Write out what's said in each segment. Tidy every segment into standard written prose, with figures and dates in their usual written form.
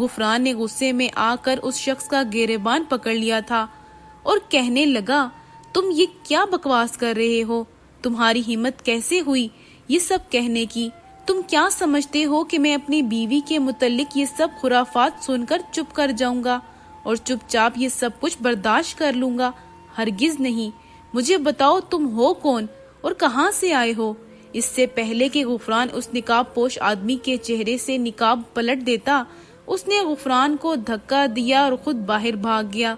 غفران نے غصے میں آ کر اس شخص کا گریبان پکڑ لیا تھا اور کہنے لگا، تم یہ کیا بکواس کر رہے ہو؟ تمہاری ہمت کیسے ہوئی یہ سب کہنے کی؟ تم کیا سمجھتے ہو کہ میں اپنی بیوی کے متعلق یہ سب خرافات سن کر چپ کر جاؤں گا اور چپ چاپ یہ سب کچھ برداشت کر لوں گا؟ ہرگز نہیں۔ مجھے بتاؤ تم ہو کون اور کہاں سے آئے ہو؟ اس سے پہلے کہ غفران اس نقاب پوش آدمی کے چہرے سے نقاب پلٹ دیتا، اس نے غفران کو دھکا دیا اور خود باہر بھاگ گیا۔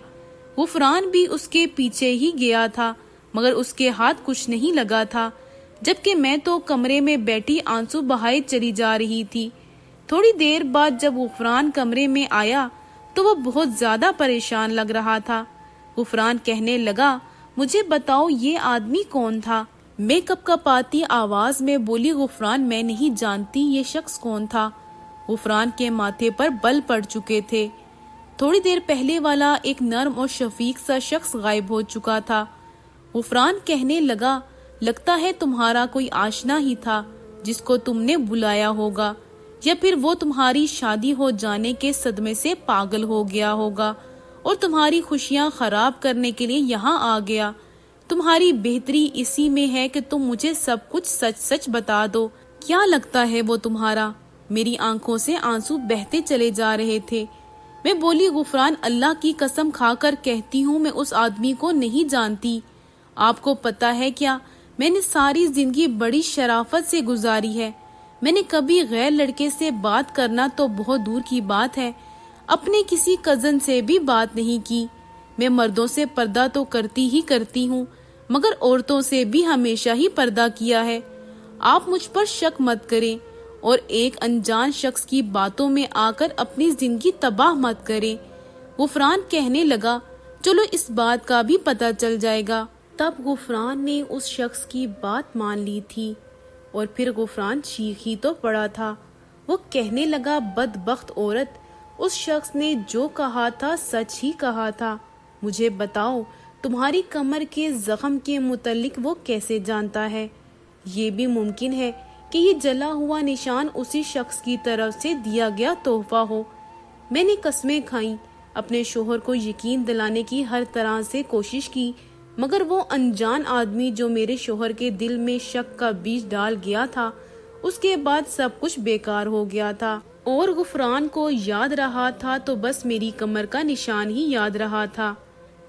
غفران بھی اس کے پیچھے ہی گیا تھا، مگر اس کے ہاتھ کچھ نہیں لگا تھا، جبکہ میں تو کمرے میں بیٹھی آنسو بہائے چلی جا رہی تھی۔ تھوڑی دیر بعد جب غفران کمرے میں آیا تو وہ بہت زیادہ پریشان لگ رہا تھا۔ غفران کہنے لگا، مجھے بتاؤ یہ آدمی کون تھا؟ میں کپ کپاتی آواز میں بولی، غفران میں نہیں جانتی یہ شخص کون تھا۔ غفران کے ماتھے پر بل پڑ چکے تھے۔ تھوڑی دیر پہلے والا ایک نرم اور شفیق سا شخص غائب ہو چکا تھا۔ غفران کہنے لگا، لگتا ہے تمہارا کوئی آشنا ہی تھا جس کو تم نے بلایا ہوگا، یا پھر وہ تمہاری شادی ہو جانے کے صدمے سے پاگل ہو گیا ہوگا اور تمہاری خوشیاں خراب کرنے کے لیے یہاں آ گیا۔ تمہاری بہتری اسی میں ہے کہ تم مجھے سب کچھ سچ سچ بتا دو۔ کیا لگتا ہے وہ تمہارا؟ میری آنکھوں سے آنسو بہتے چلے جا رہے تھے۔ میں بولی، غفران اللہ کی قسم کھا کر کہتی ہوں میں اس آدمی کو نہیں جانتی۔ آپ کو پتا ہے کیا، میں نے ساری زندگی بڑی شرافت سے گزاری ہے۔ میں نے کبھی غیر لڑکے سے بات کرنا تو بہت دور کی بات ہے، اپنے کسی کزن سے بھی بات نہیں کی۔ میں مردوں سے پردہ تو کرتی ہوں، مگر عورتوں سے بھی ہمیشہ ہی پردہ کیا ہے۔ آپ مجھ پر شک مت کریں اور ایک انجان شخص کی باتوں میں آ کر اپنی زندگی تباہ مت کریں۔ غفران کہنے لگا، چلو اس بات کا بھی پتہ چل جائے گا۔ تب غفران نے اس شخص کی بات مان لی تھی اور پھر غفران چیخ ہی تو پڑا تھا۔ وہ کہنے لگا، بدبخت عورت، اس شخص نے جو کہا تھا سچ ہی کہا تھا۔ مجھے بتاؤ تمہاری کمر کے زخم کے متعلق وہ کیسے جانتا ہے؟ یہ بھی ممکن ہے کہ یہ جلا ہوا نشان اسی شخص کی طرف سے دیا گیا تحفہ ہو۔ میں نے قسمیں کھائیں، اپنے شوہر کو یقین دلانے کی ہر طرح سے کوشش کی، مگر وہ انجان آدمی جو میرے شوہر کے دل میں شک کا بیج ڈال گیا تھا، اس کے بعد سب کچھ بیکار ہو گیا تھا۔ اور غفران کو یاد رہا تھا تو بس میری کمر کا نشان ہی یاد رہا تھا۔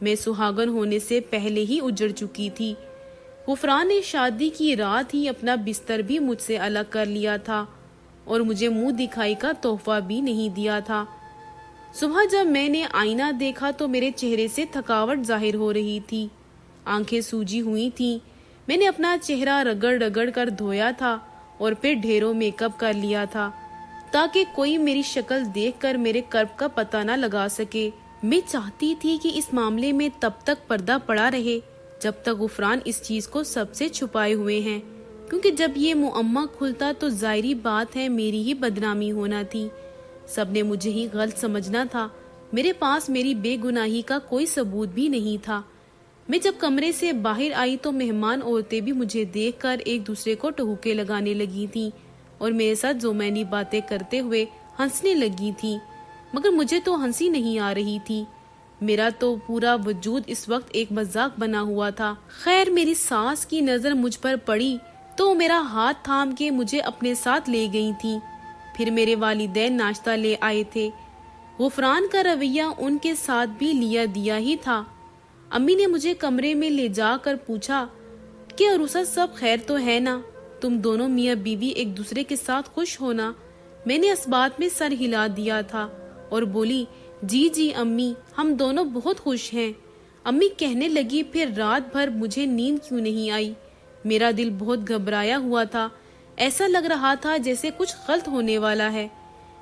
میں سہاگن ہونے سے پہلے ہی اجڑ چکی تھی۔ غفران نے شادی کی رات ہی اپنا بستر بھی مجھ سے الگ کر لیا تھا اور مجھے منہ دکھائی کا تحفہ بھی نہیں دیا تھا۔ صبح جب میں نے آئینہ دیکھا تو میرے چہرے سے تھکاوٹ ظاہر ہو رہی تھی، آنکھیں سوجی ہوئی تھیں۔ میں نے اپنا چہرہ رگڑ رگڑ کر دھویا تھا اور پھر ڈھیروں میک اپ کر لیا تھا تاکہ کوئی میری شکل دیکھ کر میرے کرب کا پتہ نہ لگا سکے۔ میں چاہتی تھی کہ اس معاملے میں تب تک پردہ پڑا رہے جب تک غفران اس چیز کو سب سے چھپائے ہوئے ہیں، کیونکہ جب یہ معمہ کھلتا تو ظاہری بات ہے میری ہی بدنامی ہونا تھی۔ سب نے مجھے ہی غلط سمجھنا تھا، میرے پاس میری بے گناہی کا کوئی ثبوت بھی نہیں تھا۔ میں جب کمرے سے باہر آئی تو مہمان عورتیں بھی مجھے دیکھ کر ایک دوسرے کو ٹہوکے لگانے لگی تھیں اور میرے ساتھ زومینی باتیں کرتے ہوئے ہنسنے لگی تھیں، مگر مجھے تو ہنسی نہیں آ رہی تھی۔ میرا تو پورا وجود اس وقت ایک مذاق بنا ہوا تھا۔ خیر میری ساس کی نظر مجھ پر پڑی تو میرا ہاتھ تھام کے مجھے اپنے ساتھ لے گئی تھی۔ پھر میرے والدین ناشتہ لے آئے تھے۔ غفران کا رویہ ان کے ساتھ بھی لیا دیا ہی تھا۔ امی نے مجھے کمرے میں لے جا کر پوچھا کہ عروسہ سب خیر تو ہے نا؟ تم دونوں میاں بیوی ایک دوسرے کے ساتھ خوش ہونا؟ میں نے اس بات میں سر ہلا دیا تھا اور بولی، جی جی امی، ہم دونوں بہت خوش ہیں۔ امی کہنے لگی، پھر رات بھر مجھے نیند کیوں نہیں آئی؟ میرا دل بہت گھبرایا ہوا تھا، ایسا لگ رہا تھا جیسے کچھ غلط ہونے والا ہے۔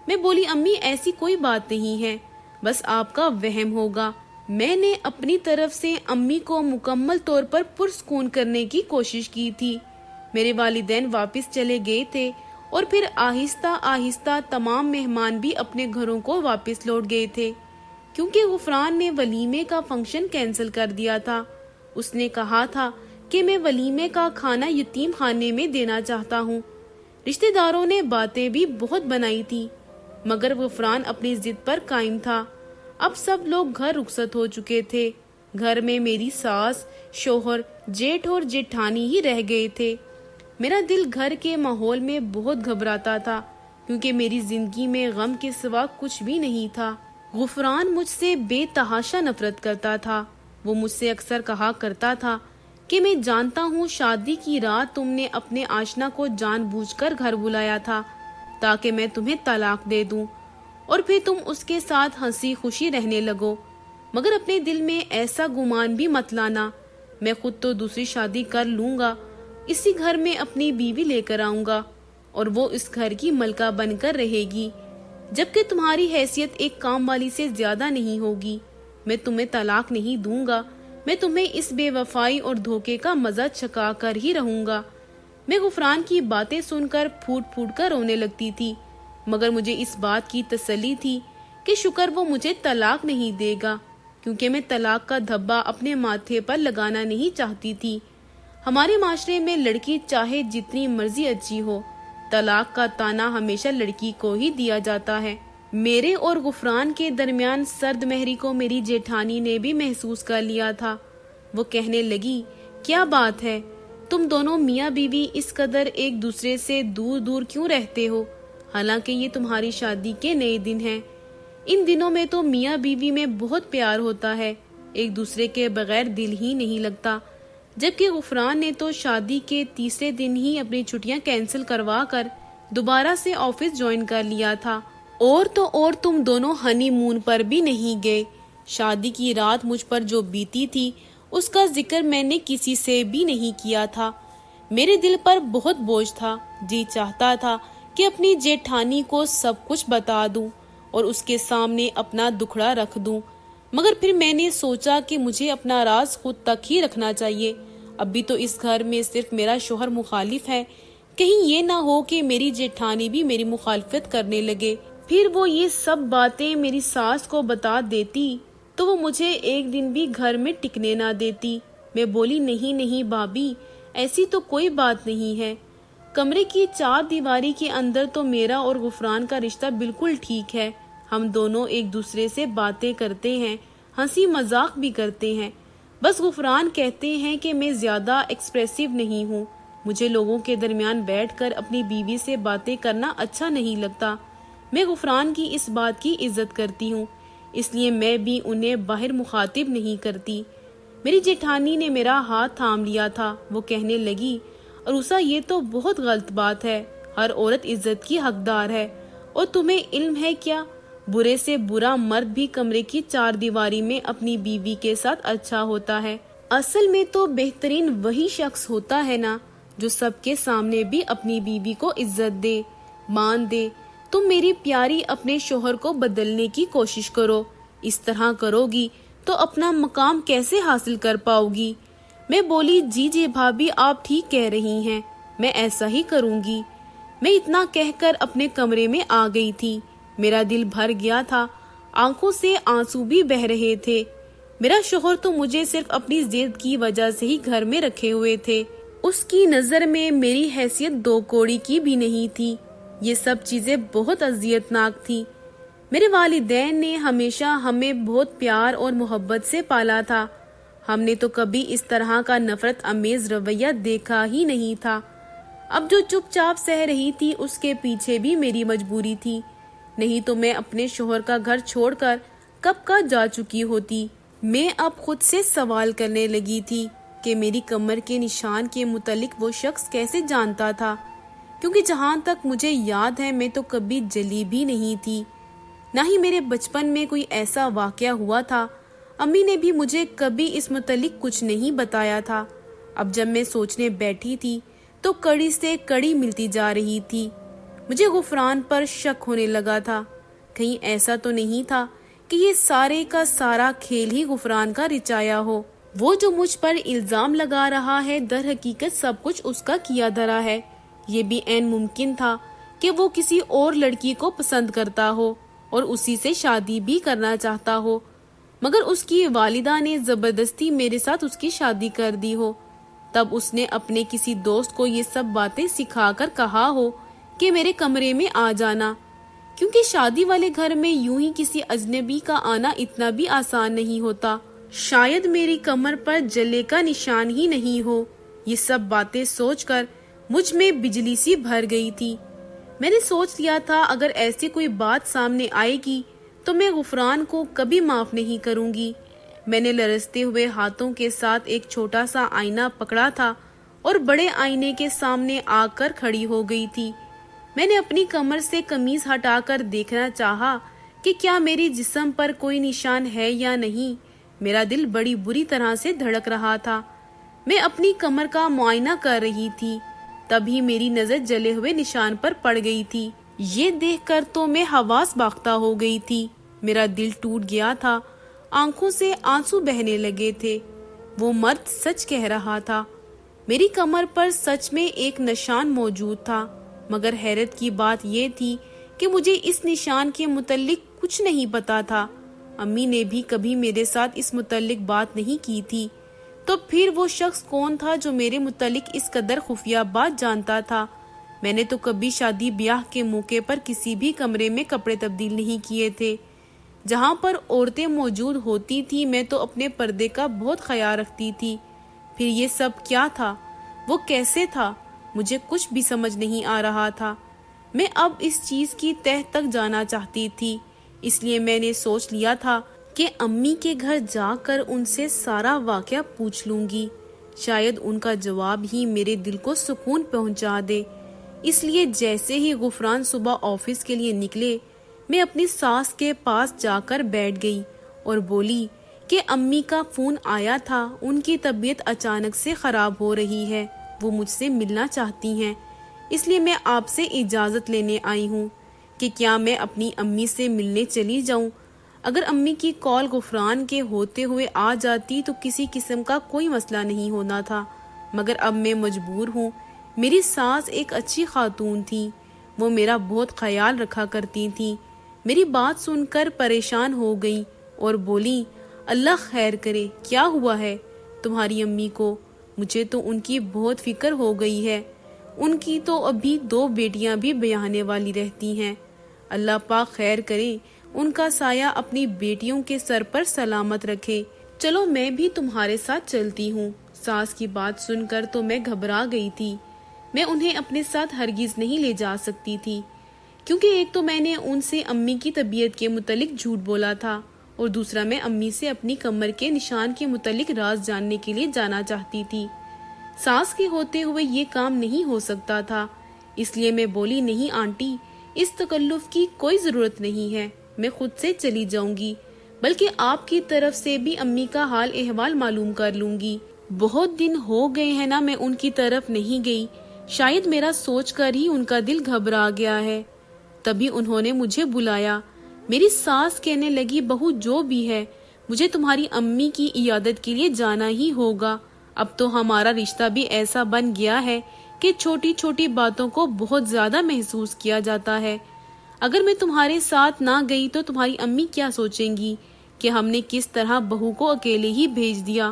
میں بولی، امی ایسی کوئی بات نہیں ہے، بس آپ کا وہم ہوگا۔ میں نے اپنی طرف سے امی کو مکمل طور پر پرسکون کرنے کی کوشش کی تھی۔ میرے والدین واپس چلے گئے تھے اور پھر آہستہ آہستہ تمام مہمان بھی اپنے گھروں کو واپس لوٹ گئے تھے، کیونکہ غفران نے ولیمے کا فنکشن کینسل کر دیا تھا۔ اس نے کہا تھا کہ میں ولیمے کا کھانا یتیم خانے میں دینا چاہتا ہوں۔ رشتہ داروں نے باتیں بھی بہت بنائی تھی، مگر غفران اپنی ضد پر قائم تھا۔ اب سب لوگ گھر رخصت ہو چکے تھے۔ گھر میں میری ساس، شوہر، جیٹھ اور جیٹھانی ہی رہ گئے تھے۔ میرا دل گھر کے ماحول میں بہت گھبراتا تھا، کیونکہ میری زندگی میں غم کے سوا کچھ بھی نہیں تھا۔ غفران مجھ سے بے تحاشا نفرت کرتا تھا۔ وہ مجھ سے اکثر کہا کرتا تھا کہ میں جانتا ہوں شادی کی رات تم نے اپنے آشنا کو جان بوجھ کر گھر بلایا تھا تاکہ میں تمہیں طلاق دے دوں اور پھر تم اس کے ساتھ ہنسی خوشی رہنے لگو، مگر اپنے دل میں ایسا گمان بھی مت لانا، میں خود تو دوسری شادی کر لوں گا، اسی گھر میں اپنی بیوی لے کر آؤں گا اور وہ اس گھر کی ملکہ بن کر رہے گی، جبکہ تمہاری حیثیت ایک کام والی سے زیادہ نہیں ہوگی۔ میں تمہیں طلاق نہیں دوں گا، میں تمہیں اس بے وفائی اور دھوکے کا مزہ چکھا کر ہی رہوں گا۔ میں غفران کی باتیں سن کر پھوٹ پھوٹ کر رونے لگتی تھی، مگر مجھے اس بات کی تسلی تھی کہ شکر وہ مجھے طلاق نہیں دے گا، کیونکہ میں طلاق کا دھبا اپنے ماتھے پر لگانا نہیں چاہتی تھی۔ ہمارے معاشرے میں لڑکی چاہے جتنی مرضی اچھی ہو، طلاق کا طعنہ ہمیشہ لڑکی کو ہی دیا جاتا ہے۔ میرے اور غفران کے درمیان سرد مہری کو میری جیٹھانی نے بھی محسوس کر لیا تھا۔ وہ کہنے لگی، کیا بات ہے، تم دونوں میاں بیوی اس قدر ایک دوسرے سے دور دور کیوں رہتے ہو؟ حالانکہ یہ تمہاری شادی کے نئے دن ہیں۔ ان دنوں میں تو میاں بیوی میں بہت پیار ہوتا ہے، ایک دوسرے کے بغیر دل ہی نہیں لگتا۔ جبکہ غفران نے تو شادی کے تیسرے دن ہی اپنی چھٹیاں کینسل کروا کر دوبارہ سے آفس جوائن کر لیا تھا۔ اور تم دونوں ہنی مون پر بھی نہیں گئے۔ شادی کی رات مجھ پر جو بیتی تھی اس کا ذکر میں نے کسی سے بھی نہیں کیا تھا۔ میرے دل پر بہت بوجھ تھا، جی چاہتا تھا کہ اپنی جیٹھانی کو سب کچھ بتا دوں اور اس کے سامنے اپنا دکھڑا رکھ دوں، مگر پھر میں نے سوچا کہ مجھے اپنا راز خود تک ہی رکھنا چاہیے۔ ابھی تو اس گھر میں صرف میرا شوہر مخالف ہے، کہیں یہ نہ ہو کہ میری جیٹھانی بھی میری مخالفت کرنے لگے۔ پھر وہ یہ سب باتیں میری ساس کو بتا دیتی تو وہ مجھے ایک دن بھی گھر میں ٹکنے نہ دیتی۔ میں بولی، نہیں بھابی، ایسی تو کوئی بات نہیں ہے۔ کمرے کی چار دیواری کے اندر تو میرا اور غفران کا رشتہ بالکل ٹھیک ہے۔ ہم دونوں ایک دوسرے سے باتیں کرتے ہیں، ہنسی مذاق بھی کرتے ہیں۔ بس غفران کہتے ہیں کہ میں زیادہ ایکسپریسو نہیں ہوں، مجھے لوگوں کے درمیان بیٹھ کر اپنی بیوی سے باتیں کرنا اچھا نہیں لگتا۔ میں غفران کی اس بات کی عزت کرتی ہوں، اس لیے میں بھی انہیں باہر مخاطب نہیں کرتی۔ میری جیٹھانی نے میرا ہاتھ تھام لیا تھا، وہ کہنے لگی، عروسہ یہ تو بہت غلط بات ہے، ہر عورت عزت کی حقدار ہے، اور تمہیں علم ہے کیا، برے سے برا مرد بھی کمرے کی چار دیواری میں اپنی بیوی کے ساتھ اچھا ہوتا ہے۔ اصل میں تو بہترین وہی شخص ہوتا ہے نا جو سب کے سامنے بھی اپنی بیوی کو عزت دے، مان دے۔ تم میری پیاری اپنے شوہر کو بدلنے کی کوشش کرو، اس طرح کرو گی تو اپنا مقام کیسے حاصل کر پاؤ گی؟ میں بولی، جی بھابی، آپ ٹھیک کہہ رہی ہیں، میں ایسا ہی کروں گی۔ میں اتنا کہہ کر اپنے کمرے میں آ گئی تھی۔ میرا دل بھر گیا تھا، آنکھوں سے آنسو بھی بہہ رہے تھے۔ میرا شوہر تو مجھے صرف اپنی ضد کی وجہ سے ہی گھر میں رکھے ہوئے تھے، اس کی نظر میں میری حیثیت دو کوڑی کی بھی نہیں تھی۔ یہ سب چیزیں بہت اذیت ناک تھی۔ میرے والدین نے ہمیشہ ہمیں بہت پیار اور محبت سے پالا تھا، ہم نے تو کبھی اس طرح کا نفرت امیز رویہ دیکھا ہی نہیں تھا۔ اب جو چپ چاپ سہ رہی تھی اس کے پیچھے بھی میری مجبوری تھی، نہیں تو میں اپنے شوہر کا گھر چھوڑ کر کب کا جا چکی ہوتی۔ میں اب خود سے سوال کرنے لگی تھی کہ میری کمر کے نشان کے متعلق وہ شخص کیسے جانتا تھا، کیونکہ جہاں تک مجھے یاد ہے میں تو کبھی جلی بھی نہیں تھی، نہ ہی میرے بچپن میں کوئی ایسا واقعہ ہوا تھا۔ امی نے بھی مجھے کبھی اس متعلق کچھ نہیں بتایا تھا۔ اب جب میں سوچنے بیٹھی تھی تو کڑی سے کڑی ملتی جا رہی تھی۔ مجھے غفران پر شک ہونے لگا تھا، کہیں ایسا تو نہیں تھا کہ یہ سارے کا سارا کھیل ہی غفران کا رچایا ہو۔ وہ جو مجھ پر الزام لگا رہا ہے در حقیقت سب کچھ اس کا کیا دھرا ہے۔ یہ بھی عین ممکن تھا کہ وہ کسی اور لڑکی کو پسند کرتا ہو اور اسی سے شادی بھی کرنا چاہتا ہو، مگر اس کی والدہ نے زبردستی میرے ساتھ اس کی شادی کر دی ہو۔ تب اس نے اپنے کسی دوست کو یہ سب باتیں سکھا کر کہا ہو کہ میرے کمرے میں آ جانا۔ کیونکہ شادی والے گھر میں یوں ہی کسی اجنبی کا آنا اتنا بھی آسان نہیں ہوتا۔ شاید میری کمر پر جلے کا نشان ہی نہیں ہو۔ یہ سب باتیں سوچ کر مجھ میں بجلی سی بھر گئی تھی۔ میں نے سوچ لیا تھا اگر ایسی کوئی بات سامنے آئے گی تو میں غفران کو کبھی معاف نہیں کروں گی۔ میں نے لرزتے ہوئے ہاتھوں کے ساتھ ایک چھوٹا سا آئینہ پکڑا تھا اور بڑے آئینے کے سامنے آ کر کھڑی ہو گئی تھی۔ میں نے اپنی کمر سے قمیض ہٹا کر دیکھنا چاہا کہ کیا میری جسم پر کوئی نشان ہے یا نہیں۔ میرا دل بڑی بری طرح سے دھڑک رہا تھا۔ میں اپنی کمر کا معائنہ کر رہی تھی، تبھی میری نظر جلے ہوئے نشان پر پڑ گئی تھی۔ یہ دیکھ کر تو میں حواس باختہ ہو گئی تھی۔ میرا دل ٹوٹ گیا تھا، آنکھوں سے آنسو بہنے لگے تھے۔ وہ مرد سچ کہہ رہا تھا، میری کمر پر سچ میں ایک نشان موجود تھا، مگر حیرت کی بات یہ تھی کہ مجھے اس نشان کے متعلق کچھ نہیں پتا تھا۔ امی نے بھی کبھی میرے ساتھ اس متعلق بات نہیں کی تھی، تو پھر وہ شخص کون تھا جو میرے متعلق اس قدر خفیہ بات جانتا تھا؟ میں نے تو کبھی شادی بیاہ کے موقع پر کسی بھی کمرے میں کپڑے تبدیل نہیں کیے تھے۔ جہاں پر عورتیں موجود ہوتی تھی میں تو اپنے پردے کا بہت خیال رکھتی تھی۔ پھر یہ سب کیا تھا؟ وہ کیسے تھا؟ مجھے کچھ بھی سمجھ نہیں آ رہا تھا۔ میں اب اس چیز کی تہہ تک جانا چاہتی تھی، اس لیے میں نے سوچ لیا تھا کہ امی کے گھر جا کر ان سے سارا واقعہ پوچھ لوں گی۔ شاید ان کا جواب ہی میرے دل کو سکون پہنچا دے۔ اس لیے جیسے ہی غفران صبح آفس کے لیے نکلے، میں اپنی ساس کے پاس جا کر بیٹھ گئی اور بولی کہ امی کا فون آیا تھا، ان کی طبیعت اچانک سے خراب ہو رہی ہے، وہ مجھ سے ملنا چاہتی ہیں، اس لیے میں آپ سے اجازت لینے آئی ہوں کہ کیا میں اپنی امی سے ملنے چلی جاؤں۔ اگر امی کی کال غفران کے ہوتے ہوئے آ جاتی تو کسی قسم کا کوئی مسئلہ نہیں ہونا تھا، مگر اب میں مجبور ہوں۔ میری ساس ایک اچھی خاتون تھی، وہ میرا بہت خیال رکھا کرتی تھی۔ میری بات سن کر پریشان ہو گئی اور بولی، اللہ خیر کرے، کیا ہوا ہے تمہاری امی کو؟ مجھے تو ان کی بہت فکر ہو گئی ہے۔ ان کی تو ابھی 2 بیٹیاں بھی بیاہنے والی رہتی ہیں۔ اللہ پاک خیر کرے، ان کا سایہ اپنی بیٹیوں کے سر پر سلامت رکھے۔ چلو میں بھی تمہارے ساتھ چلتی ہوں۔ ساس کی بات سن کر تو میں گھبرا گئی تھی۔ میں انہیں اپنے ساتھ ہرگز نہیں لے جا سکتی تھی، کیونکہ ایک تو میں نے ان سے امی کی طبیعت کے متعلق جھوٹ بولا تھا، اور دوسرا میں امی سے اپنی کمر کے نشان کے متعلق راز جاننے کے لیے جانا چاہتی تھی۔ ساس کے ہوتے ہوئے یہ کام نہیں ہو سکتا تھا، اس لیے میں بولی، نہیں آنٹی، اس تکلف کی کوئی ضرورت نہیں ہے، میں خود سے چلی جاؤں گی، بلکہ آپ کی طرف سے بھی امی کا حال احوال معلوم کر لوں گی۔ بہت دن ہو گئے ہیں نا میں ان کی طرف نہیں گئی، شاید میرا سوچ کر ہی ان کا دل گھبرا گیا ہے۔ تبھی انہوں نے مجھے بلایا۔ میری ساس کہنے لگی، بہو جو بھی ہے، مجھے تمہاری امی کی عیادت کے لیے جانا ہی ہوگا۔ اب تو ہمارا رشتہ بھی ایسا بن گیا ہے کہ چھوٹی چھوٹی باتوں کو بہت زیادہ محسوس کیا جاتا ہے۔ اگر میں تمہارے ساتھ نہ گئی تو تمہاری امی کیا سوچیں گی کہ ہم نے کس طرح بہو کو اکیلے ہی بھیج دیا۔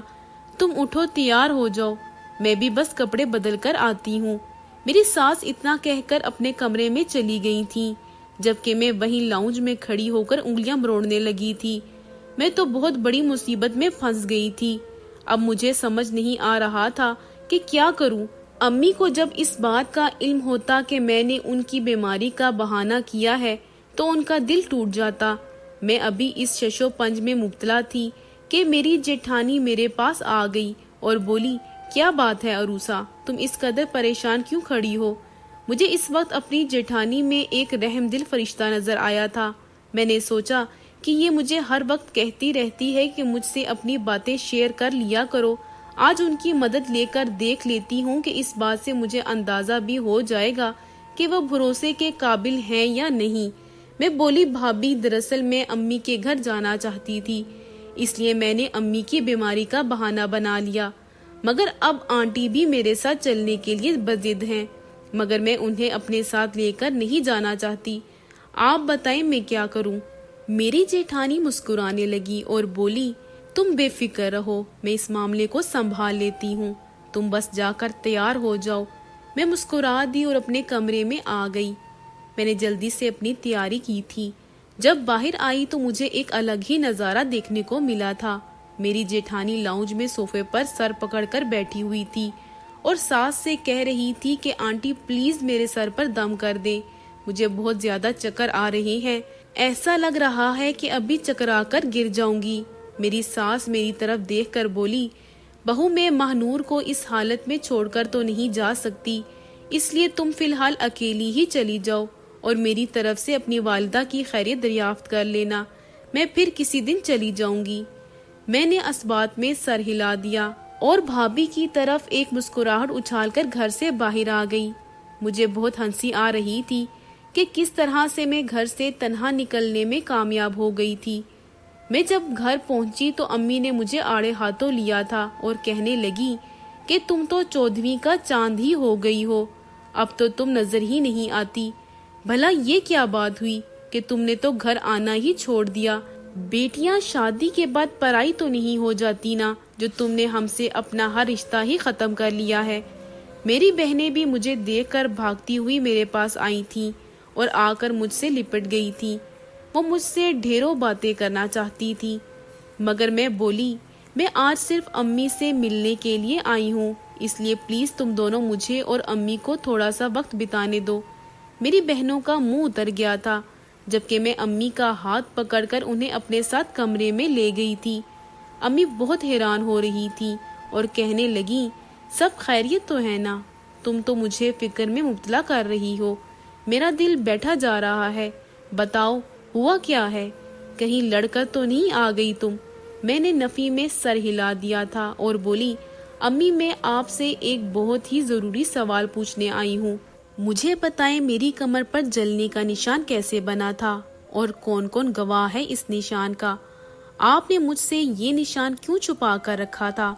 تم اٹھو، تیار ہو جاؤ، میں بھی بس کپڑے بدل کر آتی ہوں۔ میری ساس اتنا کہہ کر اپنے کمرے میں چلی گئی تھی، جبکہ میں وہیں لاؤنج میں کھڑی ہو کر انگلیاں مروڑنے لگی تھی۔ میں تو بہت بڑی مصیبت میں پھنس گئی تھی۔ اب مجھے سمجھ نہیں آ رہا تھا کہ کیا کروں۔ امی کو جب اس بات کا علم ہوتا کہ میں نے ان کی بیماری کا بہانہ کیا ہے تو ان کا دل ٹوٹ جاتا۔ میں ابھی اس شش و پنج میں مبتلا تھی کہ میری جیٹھانی میرے پاس آ گئی اور بولی، کیا بات ہے عروسہ، تم اس قدر پریشان کیوں کھڑی ہو؟ مجھے اس وقت اپنی جیٹھانی میں ایک رحم دل فرشتہ نظر آیا تھا۔ میں نے سوچا کہ یہ مجھے ہر وقت کہتی رہتی ہے کہ مجھ سے اپنی باتیں شیئر کر لیا کرو، آج ان کی مدد لے کر دیکھ لیتی ہوں کہ اس بات سے مجھے اندازہ بھی ہو جائے گا کہ وہ بھروسے کے قابل ہیں یا نہیں۔ میں بولی، بھابی، دراصل میں امی کے گھر جانا چاہتی تھی، اس لیے میں نے امی کی بیماری کا بہانہ بنا لیا، مگر اب آنٹی بھی میرے ساتھ چلنے کے لیے بضد ہیں، مگر میں انہیں اپنے ساتھ لے کر نہیں جانا چاہتی۔ آپ بتائیں میں کیا کروں؟ میری جیٹھانی مسکرانے لگی اور بولی، تم بے فکر رہو، میں اس معاملے کو سنبھال لیتی ہوں، تم بس جا کر تیار ہو جاؤ۔ میں مسکرا دی اور اپنے کمرے میں آ گئی۔ میں نے جلدی سے اپنی تیاری کی تھی۔ جب باہر آئی تو مجھے ایک الگ ہی نظارہ دیکھنے کو ملا تھا۔ میری جیٹھانی لاؤنج میں صوفے پر سر پکڑ کر بیٹھی ہوئی تھی اور ساس سے کہہ رہی تھی کہ آنٹی پلیز میرے سر پر دم کر دیں، مجھے بہت زیادہ چکر آ رہے ہیں، ایسا لگ رہا ہے کہ ابھی چکرا کر گر جاؤں گی۔ میری ساس میری طرف دیکھ کر بولی، بہو میں ماہنور کو اس حالت میں چھوڑ کر تو نہیں جا سکتی، اس لیے تم فی الحال اکیلی ہی چلی جاؤ اور میری طرف سے اپنی والدہ کی خیریت دریافت کر لینا، میں پھر کسی دن چلی جاؤں گی۔ میں نے اس بات میں سر ہلا دیا اور بھابھی کی طرف ایک مسکراہٹ اچھال کر گھر سے باہر آ گئی۔ مجھے بہت ہنسی آ رہی تھی کہ کس طرح سے میں گھر سے تنہا نکلنے میں کامیاب ہو گئی تھی۔ میں جب گھر پہنچی تو امی نے مجھے آڑے ہاتھوں لیا تھا اور کہنے لگی کہ تم تو 14ویں کا چاند ہی ہو گئی ہو، اب تو تم نظر ہی نہیں آتی۔ بھلا یہ کیا بات ہوئی کہ تم نے تو گھر آنا ہی چھوڑ دیا؟ بیٹیاں شادی کے بعد پرائی تو نہیں ہو جاتی نا، جو تم نے ہم سے اپنا ہر رشتہ ہی ختم کر لیا ہے۔ میری بہنیں بھی مجھے دیکھ کر بھاگتی ہوئی میرے پاس آئی تھیں اور آ کر مجھ سے لپٹ گئی تھی۔ وہ مجھ سے ڈھیروں باتیں کرنا چاہتی تھی، مگر میں بولی، میں آج صرف امی سے ملنے کے لیے آئی ہوں، اس لیے پلیز تم دونوں مجھے اور امی کو تھوڑا سا وقت بتانے دو۔ میری بہنوں کا منہ اتر گیا تھا، جبکہ میں امی کا ہاتھ پکڑ کر انہیں اپنے ساتھ کمرے میں لے گئی تھی۔ امی بہت حیران ہو رہی تھی اور کہنے لگی، سب خیریت تو ہے نا؟ تم تو مجھے فکر میں مبتلا کر رہی ہو، میرا دل بیٹھا جا رہا ہے، بتاؤ ہوا کیا ہے؟ کہیں لڑ کر تو نہیں آ گئی تم؟ میں نے نفی میں سر ہلا دیا تھا اور بولی، امی میں آپ سے ایک بہت ہی ضروری سوال پوچھنے آئی ہوں، مجھے بتائیں میری کمر پر جلنے کا نشان کیسے بنا تھا اور کون کون گواہ ہے اس نشان کا؟ آپ نے مجھ سے یہ نشان کیوں چھپا کر رکھا تھا؟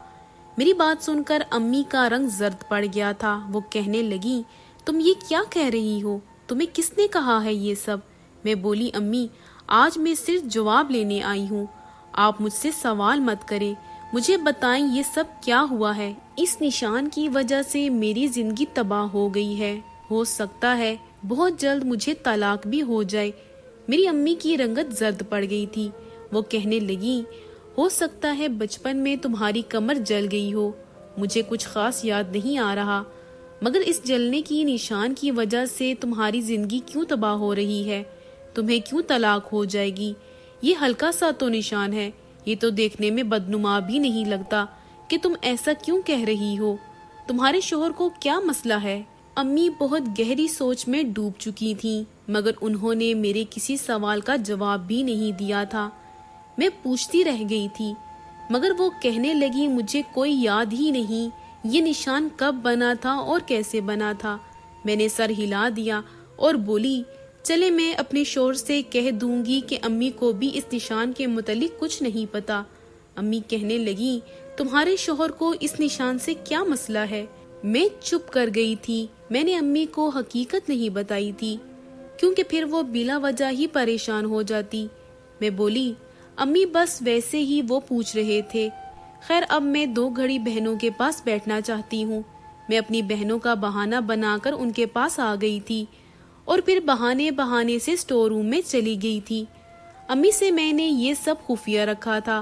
میری بات سن کر امی کا رنگ زرد پڑ گیا تھا۔ وہ کہنے لگی، تم یہ کیا کہہ رہی ہو؟ تمہیں کس نے کہا ہے یہ سب؟ میں بولی، امی آج میں صرف جواب لینے آئی ہوں، آپ مجھ سے سوال مت کریں، مجھے بتائیں یہ سب کیا ہوا ہے؟ اس نشان کی وجہ سے میری زندگی تباہ ہو گئی ہے، ہو سکتا ہے بہت جلد مجھے طلاق بھی ہو جائے۔ میری امی کی رنگت زرد پڑ گئی تھی۔ وہ کہنے لگی، ہو سکتا ہے بچپن میں تمہاری کمر جل گئی ہو، مجھے کچھ خاص یاد نہیں آ رہا، مگر اس جلنے کی نشان کی وجہ سے تمہاری زندگی کیوں تباہ ہو رہی ہے؟ تمہیں کیوں طلاق ہو جائے گی؟ یہ ہلکا سا تو نشان ہے، یہ تو دیکھنے میں بدنما بھی نہیں لگتا، کہ تم ایسا کیوں کہہ رہی ہو؟ تمہارے شوہر کو کیا مسئلہ ہے؟ امی بہت گہری سوچ میں ڈوب چکی تھیں، مگر انہوں نے میرے کسی سوال کا جواب بھی نہیں دیا تھا۔ میں پوچھتی رہ گئی تھی، مگر وہ کہنے لگی، مجھے کوئی یاد ہی نہیں یہ نشان کب بنا تھا اور کیسے بنا تھا۔ میں نے سر ہلا دیا اور بولی، چلے میں اپنے شوہر سے کہہ دوں گی کہ امی کو بھی اس نشان کے متعلق کچھ نہیں پتا۔ امی کہنے لگی، تمہارے شوہر کو اس نشان سے کیا مسئلہ ہے؟ میں چپ کر گئی تھی۔ میں نے امی کو حقیقت نہیں بتائی تھی، کیونکہ پھر وہ بلا وجہ ہی پریشان ہو جاتی۔ میں بولی، امی بس ویسے ہی وہ پوچھ رہے تھے، خیر اب میں 2 گھڑی بہنوں کے پاس بیٹھنا چاہتی ہوں۔ میں اپنی بہنوں کا بہانہ بنا کر ان کے پاس آ گئی تھی اور پھر بہانے سے اسٹور روم میں چلی گئی تھی۔ امی سے میں نے یہ سب خفیہ رکھا تھا،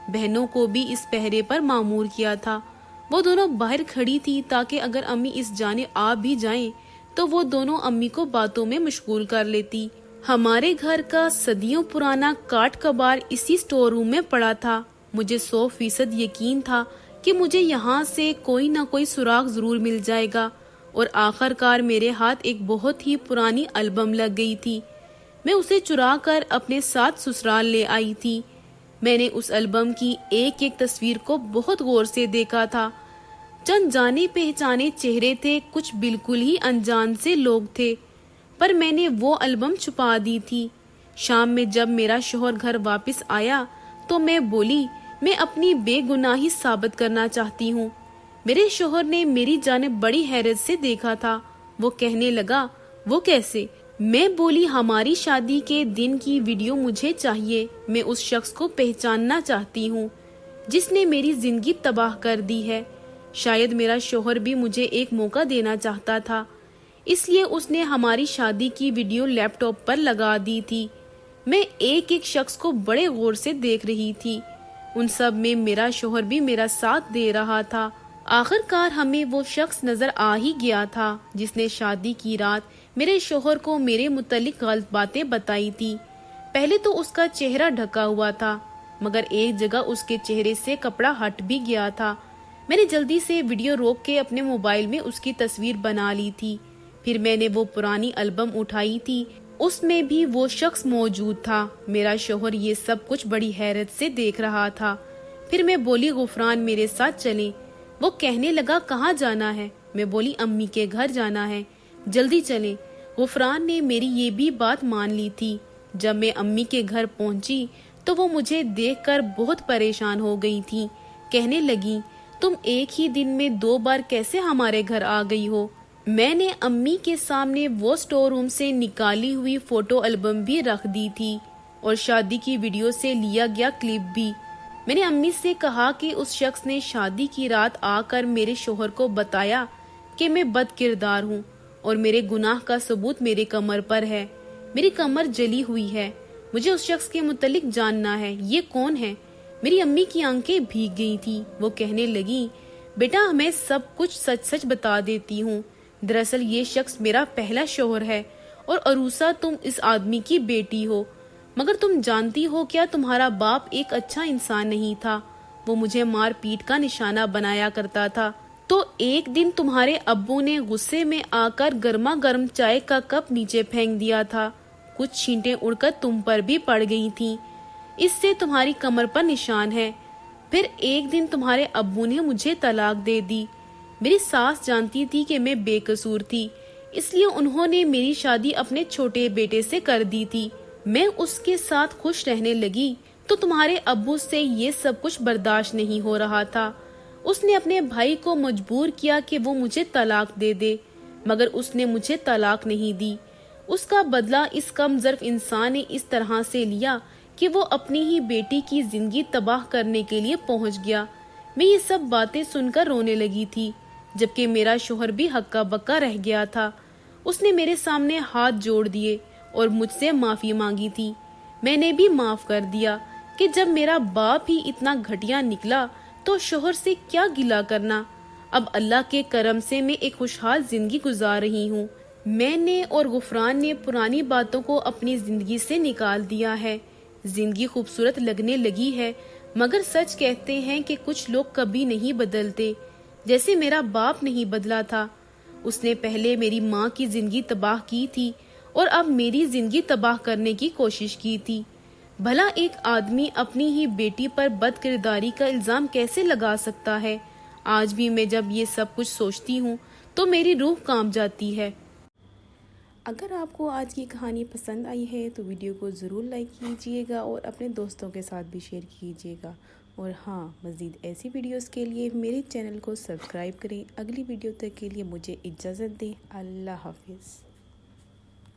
بہنوں کو بھی اس پہرے پر مامور کیا تھا۔ وہ دونوں باہر کھڑی تھی تاکہ اگر امی اس جانب آ بھی جائیں تو وہ دونوں امی کو باتوں میں مشغول کر لیتی۔ ہمارے گھر کا صدیوں پرانا کاٹ کباڑ اسی اسٹور روم میں پڑا تھا۔ مجھے 100% یقین تھا کہ مجھے یہاں سے کوئی نہ کوئی سراغ ضرور مل جائے گا، اور آخر کار میرے ہاتھ ایک بہت ہی پرانی البم لگ گئی تھی۔ میں اسے چرا کر اپنے ساتھ سسرال لے آئی تھی۔ میں نے اس البم کی ایک ایک تصویر کو بہت غور سے دیکھا تھا۔ چند جانے پہچانے چہرے تھے، کچھ بالکل ہی انجان سے لوگ تھے، پر میں نے وہ البم چھپا دی تھی۔ شام میں جب میرا شوہر گھر واپس آیا تو میں بولی، میں اپنی بے گناہی ثابت کرنا چاہتی ہوں۔ میرے شوہر نے میری جانب بڑی حیرت سے دیکھا تھا۔ وہ کہنے لگا، وہ کیسے؟ میں بولی، ہماری شادی کے دن کی ویڈیو مجھے چاہیے، میں اس شخص کو پہچاننا چاہتی ہوں جس نے میری زندگی تباہ کر دی ہے۔ شاید میرا شوہر بھی مجھے ایک موقع دینا چاہتا تھا۔ اس لیے اس نے ہماری شادی کی ویڈیو لیپ ٹاپ پر لگا دی تھی۔ میں ایک ایک شخص کو بڑے غور سے دیکھ رہی تھی۔ ان سب میں میرا شوہر بھی میرا ساتھ دے رہا تھا۔ آخر کار ہمیں وہ شخص نظر آ ہی گیا تھا جس نے شادی کی رات میرے شوہر کو میرے متعلق غلط باتیں بتائی تھی۔ پہلے تو اس کا چہرہ ڈھکا ہوا تھا، مگر ایک جگہ اس کے چہرے سے کپڑا ہٹ بھی گیا تھا۔ میں نے جلدی سے ویڈیو روک کے اپنے موبائل میں اس کی تصویر بنا لی تھی۔ پھر میں نے وہ پرانی البم اٹھائی تھی، اس میں بھی وہ شخص موجود تھا۔ میرا شوہر یہ سب کچھ بڑی حیرت سے دیکھ رہا تھا۔ پھر میں بولی غفران میرے ساتھ چلیں۔ وہ کہنے لگا کہاں جانا ہے؟ میں بولی امی کے گھر جانا ہے، جلدی چلیں۔ غفران نے میری یہ بھی بات مان لی تھی۔ جب میں امی کے گھر پہنچی تو وہ مجھے دیکھ کر بہت پریشان ہو گئی تھی۔ کہنے لگی تم ایک ہی دن میں 2 بار کیسے ہمارے گھر آ گئی ہو؟ میں نے امی کے سامنے وہ اسٹور روم سے نکالی ہوئی فوٹو البم بھی رکھ دی تھی اور شادی کی ویڈیو سے لیا گیا کلپ بھی۔ میں نے امی سے کہا کہ اس شخص نے شادی کی رات آ کر میرے شوہر کو بتایا کہ میں بد کردار ہوں اور میرے گناہ کا ثبوت میرے کمر پر ہے۔ میری کمر جلی ہوئی ہے، مجھے اس شخص کے متعلق جاننا ہے، یہ کون ہے؟ میری امی کی آنکھیں بھیگ گئی تھی۔ وہ کہنے لگی بیٹا میں سب کچھ سچ سچ بتا دیتی ہوں۔ دراصل یہ شخص میرا پہلا شوہر ہے اور عروسہ تم اس آدمی کی بیٹی ہو، مگر تم جانتی ہو کیا تمہارا باپ ایک اچھا انسان نہیں تھا؟ وہ مجھے مار پیٹ کا نشانہ بنایا کرتا تھا۔ تو ایک دن تمہارے ابو نے غصے میں آ کر گرما گرم چائے کا کپ نیچے پھینک دیا تھا، کچھ چھینٹیں اڑ کر تم پر بھی پڑ گئی تھیں، اس سے تمہاری کمر پر نشان ہے۔ پھر ایک دن تمہارے ابو نے مجھے طلاق دے دی۔ میری ساس جانتی تھی کہ میں بے قصور تھی، اس لیے انہوں نے میری شادی اپنے چھوٹے بیٹے سے کر دی تھی۔ میں اس کے ساتھ خوش رہنے لگی تو تمہارے ابو سے یہ سب کچھ برداشت نہیں ہو رہا تھا۔ اس نے اپنے بھائی کو مجبور کیا کہ وہ مجھے طلاق دے دے، مگر اس نے مجھے طلاق نہیں دی۔ اس کا بدلہ اس کم ظرف انسان نے اس طرح سے لیا کہ وہ اپنی ہی بیٹی کی زندگی تباہ کرنے کے لیے پہنچ گیا۔ میں یہ سب باتیں سن کر رونے لگی تھی، جبکہ میرا شوہر بھی ہکا بکا رہ گیا تھا۔ اس نے میرے سامنے ہاتھ جوڑ دیے اور مجھ سے معافی مانگی تھی۔ میں نے بھی معاف کر دیا کہ جب میرا باپ ہی اتنا گھٹیا نکلا تو شوہر سے کیا گلہ کرنا۔ اب اللہ کے کرم سے میں ایک خوشحال زندگی گزار رہی ہوں۔ میں نے اور غفران نے پرانی باتوں کو اپنی زندگی سے نکال دیا ہے۔ زندگی خوبصورت لگنے لگی ہے، مگر سچ کہتے ہیں کہ کچھ لوگ کبھی نہیں بدلتے، جیسے میرا باپ نہیں بدلا تھا۔ اس نے پہلے میری ماں کی زندگی تباہ کی تھی اور اب میری زندگی تباہ کرنے کی کوشش کی تھی۔ بھلا ایک آدمی اپنی ہی بیٹی پر بد کرداری کا الزام کیسے لگا سکتا ہے؟ آج بھی میں جب یہ سب کچھ سوچتی ہوں تو میری روح کانپ جاتی ہے۔ اگر آپ کو آج کی کہانی پسند آئی ہے تو ویڈیو کو ضرور لائک کیجیے گا اور اپنے دوستوں کے ساتھ بھی شیئر کیجیے گا، اور ہاں مزید ایسی ویڈیوز کے لیے میرے چینل کو سبسکرائب کریں۔ اگلی ویڈیو تک کے لیے مجھے اجازت دیں۔ اللہ حافظ۔